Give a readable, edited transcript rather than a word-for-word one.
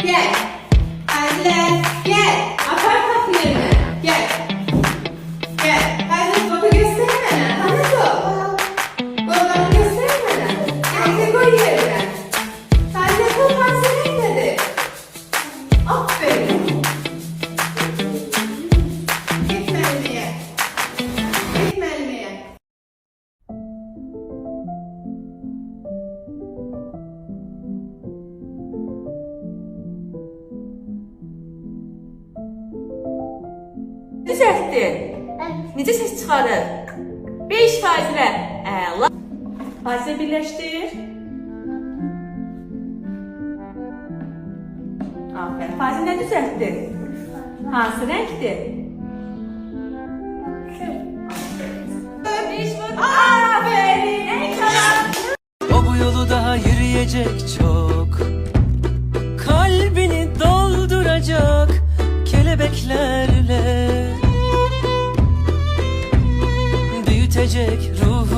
gel. Anne gel. Apar kapı yerine. Gel. Gel. Hadi botu göstermene. Hadi top. Botu göstermene. Hadi koy yerine. Hadi koy masaya dedi. Aferin. Gitme elmeye. Gitme elmeye. Düzəltdi. Necə ses çıxarır? 5% ilə. Əla. Faizi birləşdir. Aferin. Faizi nə düzəltdi? Hansı rəngdir? Aferin. En kalan. O bu yolu daha yürüyecek çok. Kalbini dolduracak kelebeklerle. Büyütecek ruhu